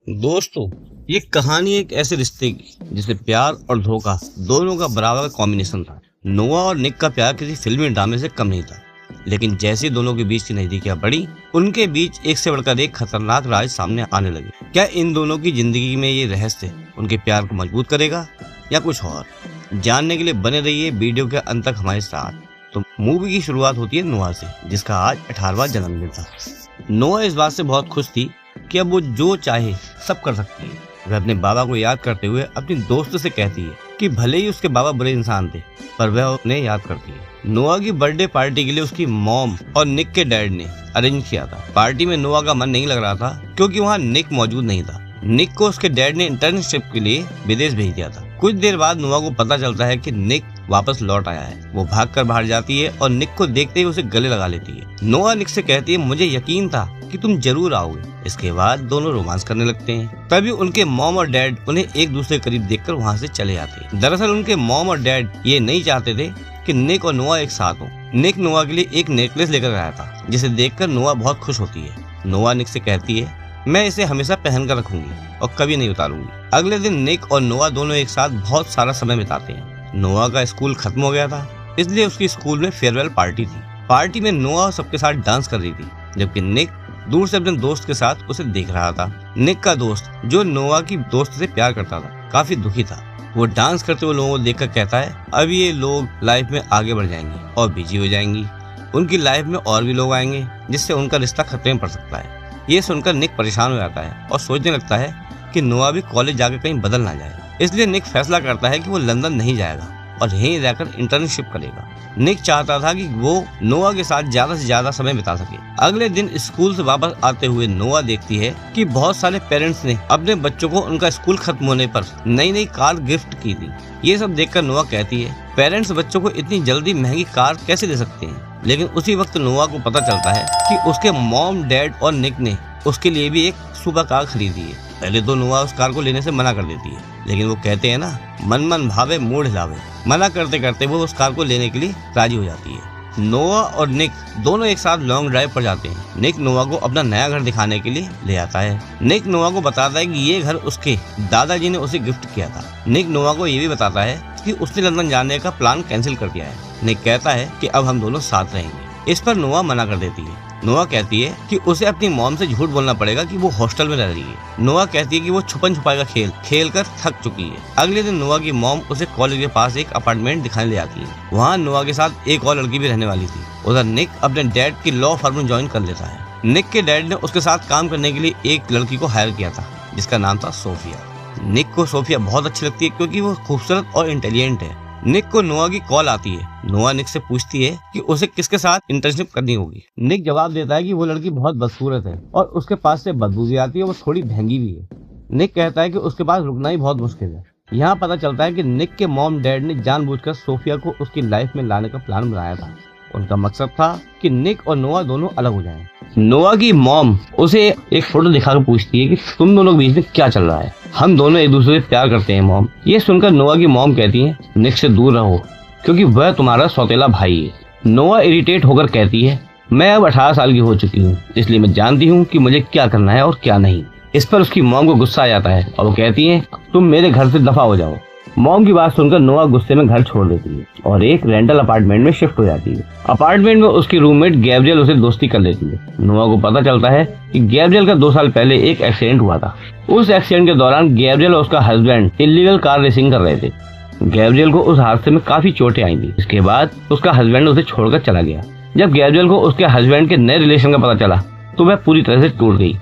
दोस्तों, ये कहानी एक ऐसे रिश्ते की जिसमें प्यार और धोखा दोनों का बराबर का कॉम्बिनेशन था। नोआ और निक का प्यार किसी फिल्मी ड्रामे से कम नहीं था, लेकिन जैसे दोनों के बीच की नजदीकियां बढ़ी, उनके बीच एक से बढ़कर एक खतरनाक राज सामने आने लगे। क्या इन दोनों की जिंदगी में ये रहस्य उनके प्यार को मजबूत करेगा या कुछ और? जानने के लिए बने रहिए वीडियो के अंत तक हमारे साथ। तो मूवी की शुरुआत होती है नोआ से, जिसका आज 18वां जन्मदिन था। नोआ इस बात से बहुत खुश थी कि अब वो जो चाहे सब कर सकती है। वह अपने बाबा को याद करते हुए अपनी दोस्त से कहती है कि भले ही उसके बाबा बुरे इंसान थे, पर वह उन्हें याद करती है। नोआ की बर्थडे पार्टी के लिए उसकी मॉम और निक के डैड ने अरेंज किया था। पार्टी में नोआ का मन नहीं लग रहा था क्योंकि वहाँ निक मौजूद नहीं था। निक को उसके डैड ने इंटर्नशिप के लिए विदेश भेज दिया था। कुछ देर बाद नोआ को पता चलता है कि निक वापस लौट आया है। वो भागकर बाहर जाती है और निक को देखते ही उसे गले लगा लेती है। नोआ निक से कहती है, मुझे यकीन था कि तुम जरूर आओगे। इसके बाद दोनों रोमांस करने लगते हैं। तभी उनके मॉम और डैड उन्हें एक दूसरे के करीब देखकर वहाँ से चले जाते हैं। दरअसल उनके मॉम और डैड ये नहीं चाहते थे कि निक और नोआ एक साथ हो। निक नोआ के लिए एक नेकलेस लेकर आया था, जिसे देखकर नोआ बहुत खुश होती है। नोआ निक से कहती है, मैं इसे हमेशा पहन कर रखूंगी और कभी नहीं उतारूंगी। अगले दिन निक और नोआ दोनों एक साथ बहुत सारा समय बिताते हैं। नोआ का स्कूल खत्म हो गया था, इसलिए उसकी स्कूल में फेयरवेल पार्टी थी। पार्टी में नोआ सबके साथ डांस कर रही थी, जबकि निक दूर से अपने दोस्त के साथ उसे देख रहा था। निक का दोस्त, जो नोआ की दोस्त से प्यार करता था, काफी दुखी था। वो डांस करते हुए लोगों को देखकर कहता है, अब ये लोग लाइफ में आगे बढ़ जाएंगे और बिजी हो जाएंगी। उनकी लाइफ में और भी लोग आएंगे, जिससे उनका रिश्ता खतरे में पड़ सकता है। ये सुनकर निक परेशान हो जाता है और सोचने लगता है कि नोआ भी कॉलेज जाकर कहीं बदल ना जाए। इसलिए निक फैसला करता है कि वो लंदन नहीं जाएगा और यहीं रहकर इंटर्नशिप करेगा। निक चाहता था कि वो नोआ के साथ ज्यादा से ज्यादा समय बिता सके। अगले दिन स्कूल से वापस आते हुए नोआ देखती है कि बहुत सारे पेरेंट्स ने अपने बच्चों को उनका स्कूल खत्म होने पर नई नई कार गिफ्ट की थी। ये सब देखकर नोआ कहती है, पेरेंट्स बच्चों को इतनी जल्दी महंगी कार कैसे दे सकते हैं? लेकिन उसी वक्त नोआ को पता चलता है कि उसके मॉम, डैड और निक ने उसके लिए भी एक सुपर कार खरीदी है। पहले तो नोआ उस कार को लेने से मना कर देती है, लेकिन वो कहते हैं ना, मन मन भावे मूड हिलावे। मना करते करते वो उस कार को लेने के लिए राजी हो जाती है। नोआ और निक दोनों एक साथ लॉन्ग ड्राइव पर जाते हैं। निक नोआ को अपना नया घर दिखाने के लिए ले आता है। निक नोआ को बताता है कि ये घर उसके दादाजी ने उसे गिफ्ट किया था। निक नोआ को ये भी बताता है कि उसने लंदन जाने का प्लान कैंसिल कर दिया है। निक कहता है कि अब हम दोनों साथ रहेंगे। इस पर नोआ मना कर देती है। नोआ कहती है कि उसे अपनी मॉम से झूठ बोलना पड़ेगा कि वो हॉस्टल में रह रही है। नोआ कहती है कि वो छुपन छुपाई का खेल कर थक चुकी है। अगले दिन नोआ की मॉम उसे कॉलेज के पास एक अपार्टमेंट दिखाने ले आती है। वहाँ नोआ के साथ एक और लड़की भी रहने वाली थी। उधर निक अपने डैड की लॉ फर्म में ज्वाइन कर लेता है। निक के डैड ने उसके साथ काम करने के लिए एक लड़की को हायर किया था, जिसका नाम था सोफिया। निक को सोफिया बहुत अच्छी लगती है क्योंकि वो खूबसूरत और इंटेलिजेंट है। निक को नोआ की कॉल आती है। नोआ निक से पूछती है कि उसे किसके साथ इंटर्नशिप करनी होगी। निक जवाब देता है कि वो लड़की बहुत बदसूरत है और उसके पास से बदबू भी आती है, वो थोड़ी महंगी भी है। निक कहता है कि उसके पास रुकना ही बहुत मुश्किल है। यहाँ पता चलता है कि निक के मॉम डैड ने जानबूझकर सोफिया को उसकी लाइफ में लाने का प्लान बनाया था। उनका मकसद था कि निक और नोआ दोनों अलग हो जाएं। नोआ की मॉम उसे एक फोटो दिखाकर पूछती है कि तुम दोनों के बीच में क्या चल रहा है? हम दोनों एक दूसरे से प्यार करते हैं मॉम। ये सुनकर नोआ की मॉम कहती है, निक से दूर रहो क्योंकि वह तुम्हारा सौतेला भाई है। नोआ इरिटेट होकर कहती है, मैं अब 18 साल की हो चुकी हूँ, इसलिए मैं जानती हूँ कि मुझे क्या करना है और क्या नहीं। इस पर उसकी मॉम को गुस्सा आ जाता है और वो कहती है, तुम मेरे घर से दफा हो जाओ। मॉम की बात सुनकर नोआ गुस्से में घर छोड़ देती है और एक रेंटल अपार्टमेंट में शिफ्ट हो जाती है। अपार्टमेंट में उसकी रूममेट गैब्रियल उसे दोस्ती कर लेती है। नोआ को पता चलता है कि गैब्रियल का 2 साल पहले एक एक्सीडेंट हुआ था। उस एक्सीडेंट के दौरान गैब्रियल और उसका हस्बैंड इलीगल कार रेसिंग कर रहे थे। गैब्रियल को उस हादसे में काफी चोटें आई थी। इसके बाद उसका हस्बैंड उसे छोड़कर चला गया। जब गैब्रियल को उसके हस्बैंड के नए रिलेशन का पता चला तो वह पूरी तरह से टूट गई।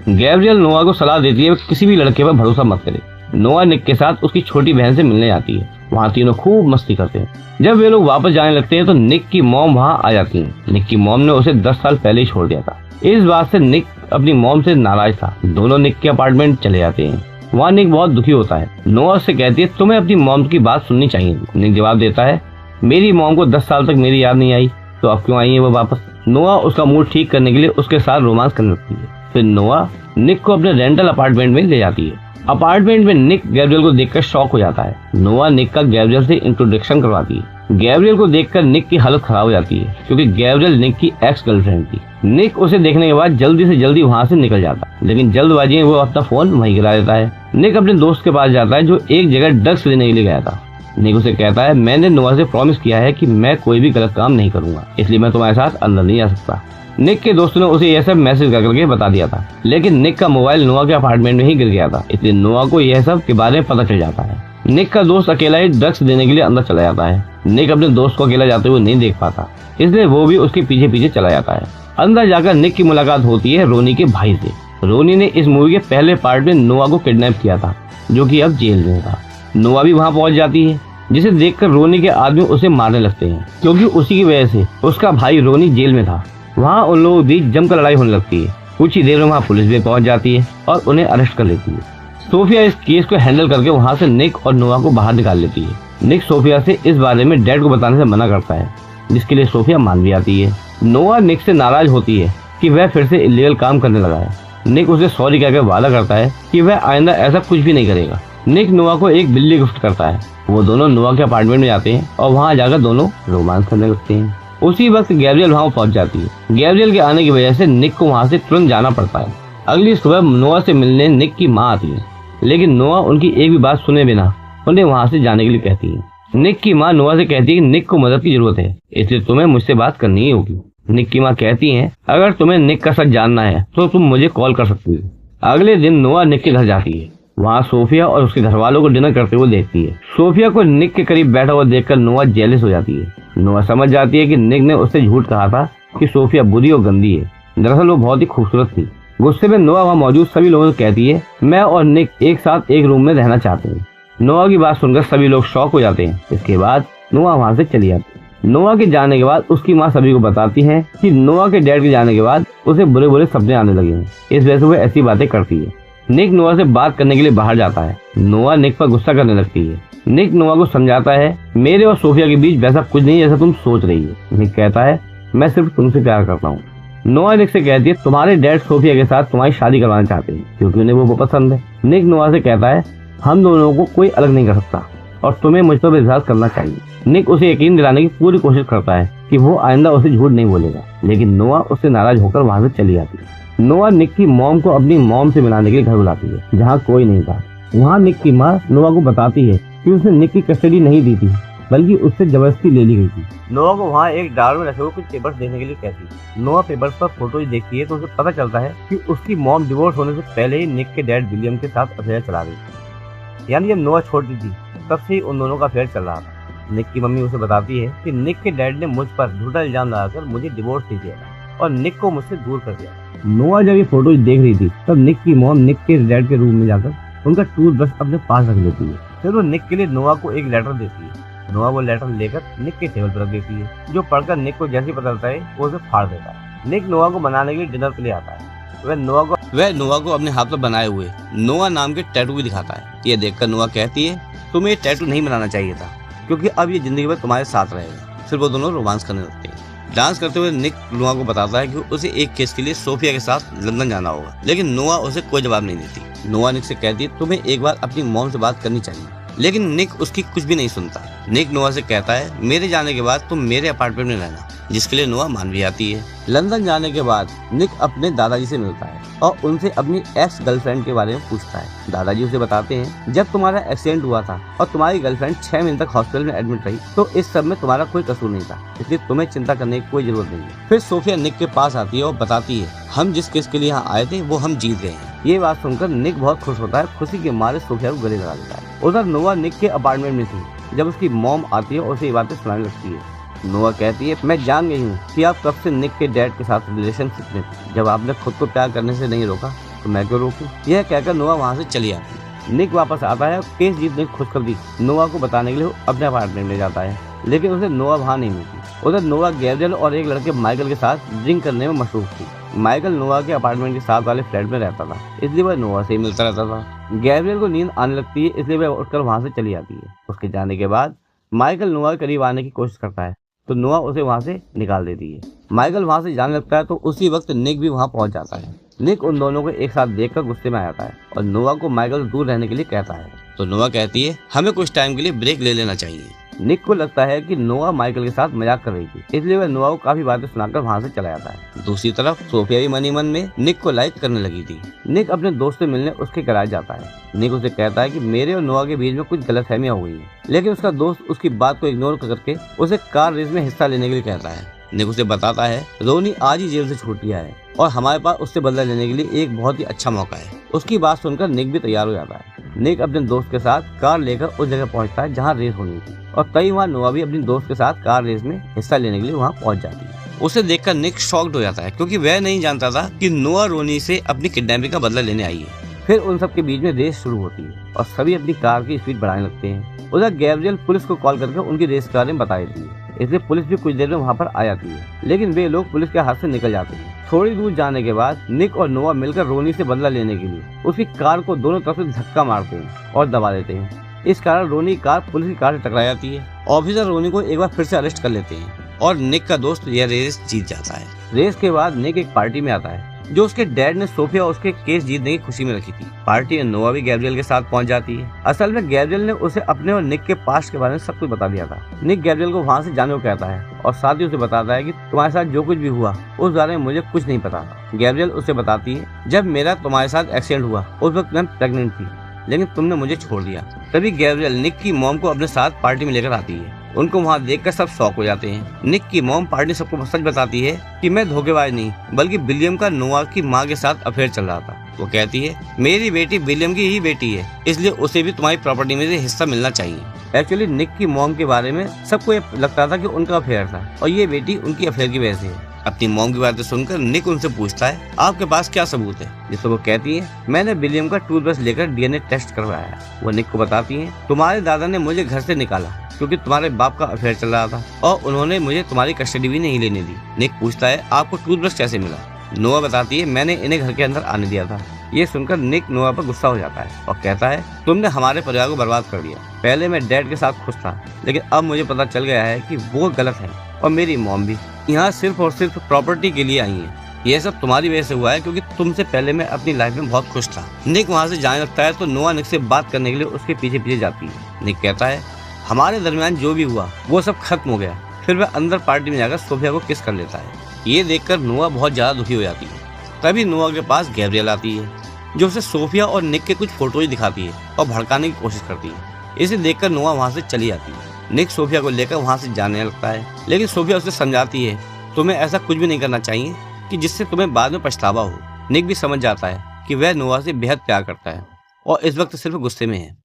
गैब्रियल नोआ को सलाह देती है किसी भी लड़के पर भरोसा मत करे। नोआ निक के साथ उसकी छोटी बहन से मिलने आती है। वहाँ तीनों खूब मस्ती करते हैं। जब वे लोग वापस जाने लगते हैं तो निक की मॉम वहाँ आ जाती है। निक की मॉम ने उसे 10 साल पहले ही छोड़ दिया था। इस बात से निक अपनी मॉम से नाराज था। दोनों निक के अपार्टमेंट चले जाते हैं। वहाँ निक बहुत दुखी होता है। नोआ से कहती है, तुम्हें अपनी मॉम की बात सुननी चाहिए। निक जवाब देता है, मेरी मॉम को 10 साल तक मेरी याद नहीं आई, तो अब क्यों आई है वो वापस? नोआ उसका मूड ठीक करने के लिए उसके साथ रोमांस करने लगती है। फिर नोआ निक को अपने रेंटल अपार्टमेंट में ले जाती है। अपार्टमेंट में निक गैब्रियल को देखकर शॉक हो जाता है। नोआ निक का गैब्रियल से इंट्रोडक्शन करवाती है। गैब्रियल को देखकर निक की हालत खराब हो जाती है क्योंकि गैब्रियल निक की एक्स गर्लफ्रेंड थी। निक उसे देखने के बाद जल्दी से जल्दी वहाँ से निकल जाता है, लेकिन जल्दबाजी में वो अपना फोन वहीं गिरा देता है। निक अपने दोस्त के पास जाता है जो एक जगह ड्रग्स लेने के लिए गया था। निक उसे कहता है, मैंने नोआ से प्रॉमिस किया है कि मैं कोई भी गलत काम नहीं करूंगा, इसलिए मैं तुम्हारे साथ अंदर नहीं आ सकता। निक के दोस्तों ने उसे यह सब मैसेज करके बता दिया था, लेकिन निक का मोबाइल नोआ के अपार्टमेंट में ही गिर गया था, इसलिए नोआ को यह सब के बारे में पता चल जाता है। निक का दोस्त अकेला ही ड्रग्स देने के लिए अंदर चला जाता है। निक अपने दोस्त को अकेला जाते हुए नहीं देख पाता, इसलिए वो भी उसके पीछे पीछे चला जाता है। अंदर जाकर निक की मुलाकात होती है रोनी के भाई से। रोनी ने इस मूवी के पहले पार्ट में नोआ को किडनैप किया था, जो कि अब जेल में था। नोआ भी वहाँ पहुँच जाती है, जिसे देखकर रोनी के आदमी उसे मारने लगते हैं, क्योंकि उसी की वजह से उसका भाई रोनी जेल में था। वहाँ उन लोगों के बीच जमकर लड़ाई होने लगती है। कुछ ही देर में वहाँ पुलिस भी पहुँच जाती है और उन्हें अरेस्ट कर लेती है। सोफिया इस केस को हैंडल करके वहाँ से निक और नोआ को बाहर निकाल लेती है। निक सोफिया से इस बारे में डैड को बताने से मना करता है, जिसके लिए सोफिया मान भी आती है। नोआ निक से नाराज होती है कि वह फिर से इलीगल काम करने लगा है। निक उसे सॉरी कहकर वादा करता है कि वह आइंदा ऐसा कुछ भी नहीं करेगा। निक नोआ को एक बिल्ली गिफ्ट करता है। वो दोनों नोआ के अपार्टमेंट में जाते हैं और वहाँ जाकर दोनों रोमांस करने लगते हैं। उसी वक्त गैब्रियल वहाँ पहुँच जाती है। गैब्रियल के आने की वजह से निक को वहाँ से तुरंत जाना पड़ता है। अगली सुबह नोआ से मिलने निक की माँ आती है, लेकिन नोआ उनकी एक भी बात सुने बिना उन्हें वहाँ से जाने के लिए कहती है। निक की माँ नोआ से कहती है कि निक को मदद की जरूरत है, इसलिए तुम्हें मुझसे बात करनी ही होगी। निक की माँ कहती है, अगर तुम्हें निक का सच जानना है तो तुम मुझे कॉल कर सकती हो। अगले दिन नोआ निक के घर जाती है। वहाँ सोफिया और उसके घर वालों को डिनर करते हुए देखती है। सोफिया को निक के करीब बैठा हुआ देखकर नोआ जेलस हो जाती है। नोआ समझ जाती है कि निक ने उससे झूठ कहा था कि सोफिया बुरी और गंदी है। दरअसल वो बहुत ही खूबसूरत थी। गुस्से में नोआ वहाँ मौजूद सभी लोगों से कहती है, मैं और निक एक साथ एक रूम में रहना चाहते हैं। नोआ की बात सुनकर सभी लोग शॉक हो जाते हैं। इसके बाद नोआ वहाँ से चली जाती है। नोआ के जाने के बाद उसकी माँ सभी को बताती है कि नोआ के डैड के जाने के बाद उसे बुरे बुरे सपने आने लगे हैं, इस वजह से वो ऐसी बातें करती है। निक नोआ से बात करने के लिए बाहर जाता है। नोआ निक पर गुस्सा करने लगती है। निक नोआ को समझाता है, मेरे और सोफिया के बीच वैसा कुछ नहीं जैसा तुम सोच रही है। निक कहता है, मैं सिर्फ तुमसे प्यार करता हूँ। नोआ निक से कहती है, तुम्हारे डैड सोफिया के साथ तुम्हारी शादी करवाना चाहते हैं क्योंकि उन्हें वो पसंद है। निक नोआ से कहता है, हम दोनों को कोई अलग नहीं कर सकता और तुम्हें मुझ पर विश्वास करना चाहिए। निक उसे यकीन दिलाने की पूरी कोशिश करता है कि वो आइंदा उसे झूठ नहीं बोलेगा, लेकिन नोआ उससे नाराज होकर वहाँ से चली जाती है। नोआ निक की मॉम को अपनी मॉम से मिलाने के लिए घर बुलाती है, जहाँ कोई नहीं था। वहाँ निक की माँ नोआ को बताती है कि उसने निक की कस्टडी नहीं दी थी, बल्कि उससे जबरदस्ती ले ली गई थी। नोआ को वहाँ एक ड्रॉअर में रखे हुए कुछ पेपर्स देखने के लिए कहती है। नोआ पेपर्स पर फोटो देखती है तो उसे पता चलता है कि उसकी मॉम डिवोर्स होने से पहले ही निक के डैड विलियम के साथ अफेयर चला रही थी। यानी जब नोआ छोटी थी तब से ही उन दोनों का अफेयर चल रहा था। निक की मम्मी उसे बताती है कि निक के डैड ने मुझ पर झूठा इल्जाम लगाकर मुझे डिवोर्स दे दिया और निक को मुझसे दूर कर दिया। नोआ जब ये फोटो देख रही थी तब निक की मॉम निक के डैड के रूम में जाकर उनका टूथब्रश अपने पास रख लेती है। फिर वो निक के लिए नोआ को एक लेटर देती है। नोआ वो लेटर लेकर निक के टेबल पर रख देती है, जो पढ़कर निक को जैसे पता चलता है वो उसे फाड़ देता है। निक नोआ को बनाने के लिए डिनर के लिए आता है। वह नोआ को अपने हाथ पर बनाए हुए नोआ नाम के टैटू भी दिखाता है। ये देखकर नोआ कहती है, तुम्हें ये टैटू नहीं बनाना चाहिए था क्योंकि अब ये जिंदगी भर तुम्हारे साथ रहेगा। फिर वो दोनों रोमांस करने लगते हैं। डांस करते हुए निक नोआ को बताता है कि उसे एक केस के लिए सोफिया के साथ लंदन जाना होगा, लेकिन नोआ उसे कोई जवाब नहीं देती। नोआ निक से कहती है, तुम्हें एक बार अपनी मॉम से बात करनी चाहिए, लेकिन निक उसकी कुछ भी नहीं सुनता। निक नोआ से कहता है, मेरे जाने के बाद तुम मेरे अपार्टमेंट में रहना, जिसके लिए नोआ मान भी आती है। लंदन जाने के बाद निक अपने दादाजी से मिलता है और उनसे अपनी एक्स गर्लफ्रेंड के बारे में पूछता है। दादाजी उसे बताते हैं, जब तुम्हारा एक्सीडेंट हुआ था और तुम्हारी गर्लफ्रेंड 6 महीने तक हॉस्पिटल में एडमिट रही तो इस सब में तुम्हारा कोई कसूर नहीं था, इसलिए तुम्हें चिंता करने की कोई जरूरत नहीं है। फिर सोफिया निक के पास आती है और बताती है, हम जिस केस के लिए यहाँ आए थे वो हम जीत गए हैं। ये बात सुनकर निक बहुत खुश होता है। खुशी के मारे सोफिया को गले लगा देता है। उधर नोआ निक के अपार्टमेंट में थी जब उसकी मॉम आती है और उसे ये बातें सुनाने लगती है। नोआ कहती है, मैं जान गई हूँ कि आप कब से निक के डैड के साथ रिलेशनशिप में थे। जब आपने खुद को प्यार करने से नहीं रोका तो मैं क्यों रोकूं? यह कहकर नोआ वहाँ से चली आती है। निक वापस आता है और केस जीतने की खुशखबरी नोआ को बताने के लिए अपने अपार्टमेंट में जाता है, लेकिन उसे नोआ वहाँ नहीं मिलती। उधर नोआ गैब्रियल और एक लड़के माइकल के साथ ड्रिंक करने में मशरूफ थी। माइकल नोआ के अपार्टमेंट के साथ वाले फ्लैट में रहता था, इसलिए वह नोआ से ही मिलता रहता था। गैब्रियल को नींद आने लगती है, इसलिए वह उठकर वहाँ से चली जाती है। उसके जाने के बाद माइकल नोआ के करीब आने की कोशिश करता है तो नोआ उसे वहाँ से निकाल देती है। माइकल वहाँ से जाने लगता है तो उसी वक्त निक भी वहाँ पहुँच जाता है। निक उन दोनों को एक साथ देखकर गुस्से में आ जाता है और नोआ को माइकल से दूर रहने के लिए कहता है। तो नोआ कहती है, हमें कुछ टाइम के लिए ब्रेक ले लेना चाहिए। निक को लगता है कि नोआ माइकल के साथ मजाक कर रही थी, इसलिए वह नोआ को काफी बातें सुनाकर वहाँ से चला जाता है। दूसरी तरफ सोफिया भी मनी मन में निक को लाइक करने लगी थी। निक अपने दोस्त से मिलने उसके गैराज जाता है। निक उसे कहता है कि मेरे और नोआ के बीच में कुछ गलतफहमियां हो गई है, लेकिन उसका दोस्त उसकी बात को इग्नोर करके उसे कार रेस में हिस्सा लेने के लिए कहता है। निक उसे बताता है रोनी आज ही जेल से छूट लिया है और हमारे पास उससे बदला लेने के लिए एक बहुत ही अच्छा मौका है। उसकी बात सुनकर निक भी तैयार हो जाता है। निक अपने दोस्त के साथ कार लेकर उस जगह पहुंचता है जहां रेस होनी थी और तभी वहां नोआ भी अपने दोस्त के साथ कार रेस में हिस्सा लेने के लिए वहां पहुंच जाती है। उसे देखकर निक शॉक्ड हो जाता है क्योंकि वह नहीं जानता था कि नोआ रोनी से अपनी किडनैपिंग का बदला लेने आई है। फिर उन सब के बीच में रेस शुरू होती है और सभी अपनी कार की स्पीड बढ़ाने लगते हैं। उधर गैब्रियल पुलिस को कॉल करके उनकी रेस के बारे में बता देती है, इसलिए पुलिस भी कुछ देर में वहाँ पर आ जाती है, लेकिन वे लोग पुलिस के हाथ से निकल जाते हैं। थोड़ी दूर जाने के बाद निक और नोआ मिलकर रोनी से बदला लेने के लिए उसकी कार को दोनों तरफ से धक्का मारते हैं और दबा देते हैं। इस कारण रोनी कार पुलिस की कार से टकरा जाती है। ऑफिसर रोनी को एक बार फिर से अरेस्ट कर लेते हैं और निक का दोस्त यह रेस जीत जाता है। रेस के बाद निक एक पार्टी में आता है जो उसके डैड ने सोफिया और उसके केस जीतने की खुशी में रखी थी। पार्टी में नोआ भी गैब्रियल के साथ पहुंच जाती है। असल में गैब्रियल ने उसे अपने और निक के पास्ट के बारे में सब कुछ बता दिया था। निक गैब्रियल को वहां से जाने को कहता है और साथ ही उसे बताता है कि तुम्हारे साथ जो कुछ भी हुआ उस बारे में मुझे कुछ नहीं पता। गैब्रियल उसे बताती है जब मेरा तुम्हारे साथ एक्सीडेंट हुआ उस वक्त मैं प्रेग्नेंट थी, लेकिन तुमने मुझे छोड़ दिया। तभी गैब्रियल निक की मॉम को अपने साथ पार्टी में लेकर आती है। उनको वहाँ देखकर सब शॉक हो जाते हैं। निक की मॉम पार्टी सबको सच बताती है कि मैं धोखेबाज नहीं बल्कि विलियम का नोआ की माँ के साथ अफेयर चल रहा था। वो कहती है मेरी बेटी विलियम की ही बेटी है, इसलिए उसे भी तुम्हारी प्रॉपर्टी में से हिस्सा मिलना चाहिए। एक्चुअली निक की मॉम के बारे में सबको ये लगता था कि उनका अफेयर था और ये बेटी उनकी अफेयर की वजह से है। अपनी मॉम की बातें सुनकर निक उनसे पूछता है आपके पास क्या सबूत है, जिससे वो कहती है मैंने विलियम का टूथब्रश लेकर डीएनए टेस्ट करवाया। वो निक को बताती है तुम्हारे दादा ने मुझे घर से निकाला क्योंकि तुम्हारे बाप का अफेयर चल रहा था और उन्होंने मुझे तुम्हारी कस्टडी भी नहीं लेने दी। निक पूछता है आपको टूथब्रश कैसे मिला। नोआ बताती है मैंने इन्हें घर के अंदर आने दिया था। ये सुनकर निक नोआ पर गुस्सा हो जाता है और कहता है तुमने हमारे परिवार को बर्बाद कर दिया। पहले मैं डैड के साथ खुश था, लेकिन अब मुझे पता चल गया है कि वो गलत है और मेरी मॉम भी यहाँ सिर्फ और सिर्फ प्रॉपर्टी के लिए आई है। ये सब तुम्हारी वजह से हुआ है क्योंकि तुमसे पहले मैं अपनी लाइफ में बहुत खुश था। निक वहाँ से जाने लगता है तो नोआ निक से बात करने के लिए उसके पीछे पीछे जाती है। निक कहता है हमारे दरमियान जो भी हुआ वो सब खत्म हो गया। फिर वह अंदर पार्टी में जाकर सोफिया को किस कर लेता है। ये देखकर नोआ बहुत ज्यादा दुखी हो जाती है। तभी नोआ के पास गैब्रियल आती है जो उसे सोफिया और निक के कुछ फोटोज दिखाती है और भड़काने की कोशिश करती है। इसे देखकर नोआ वहाँ से चली जाती है। निक सोफिया को लेकर वहाँ से जाने लगता है, लेकिन सोफिया उसे समझाती है तुम्हें ऐसा कुछ भी नहीं करना चाहिए कि जिससे तुम्हें बाद में पछतावा हो। निक भी समझ जाता है कि वह नोआ से बेहद प्यार करता है और इस वक्त सिर्फ गुस्से में है।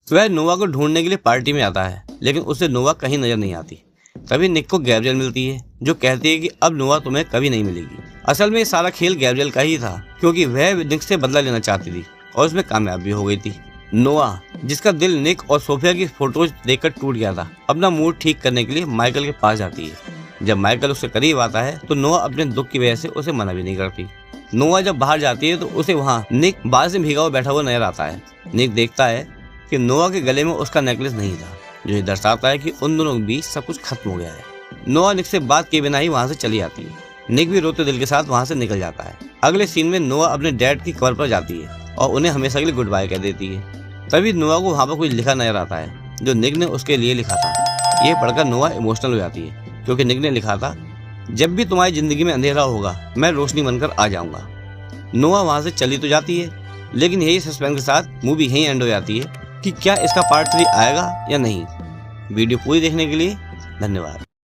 वह नोआ को ढूंढने के लिए पार्टी में आता है, लेकिन उसे नोआ कहीं नजर नहीं आती। तभी निक को गैब्रियल मिलती है जो कहती है कि अब नोआ तुम्हें कभी नहीं मिलेगी। असल में ये सारा खेल गैब्रियल का ही था क्योंकि वह निक से बदला लेना चाहती थी और उसमें कामयाब भी हो गई थी। नोआ जिसका दिल निक और सोफिया की फोटोज देखकर टूट गया था, अपना मूड ठीक करने के लिए माइकल के पास जाती है। जब माइकल उससे करीब आता है तो नोआ अपने दुख की वजह से उसे मना भी नहीं करती। नोआ जब बाहर जाती है तो उसे वहाँ निक बारिश में भीगा हुआ बैठा हुआ नजर आता है। निक देखता है कि नोआ के गले में उसका नेकलेस नहीं था, जो ये दर्शाता है कि उन दोनों के बीच सब कुछ खत्म हो गया है। नोआ निक से बात किए बिना ही वहाँ से चली जाती है। निक भी रोते दिल के साथ वहाँ से निकल जाता है। अगले सीन में नोआ अपने डैड की कब्र पर जाती है और उन्हें हमेशा के लिए गुड बाय कह देती है। तभी नोआ को वहाँ पर कुछ लिखा नजर आता है जो निक ने उसके लिए लिखा था। ये पढ़कर नोआ इमोशनल हो जाती है क्योंकि निक ने लिखा था जब भी तुम्हारी जिंदगी में अंधेरा होगा मैं रोशनी बनकर आ जाऊंगा। नोआ वहाँ से चली तो जाती है, लेकिन यही सस्पेंस के साथ मूवी यहीं एंड हो जाती है कि क्या इसका पार्ट 3 आएगा या नहीं। वीडियो पूरी देखने के लिए धन्यवाद।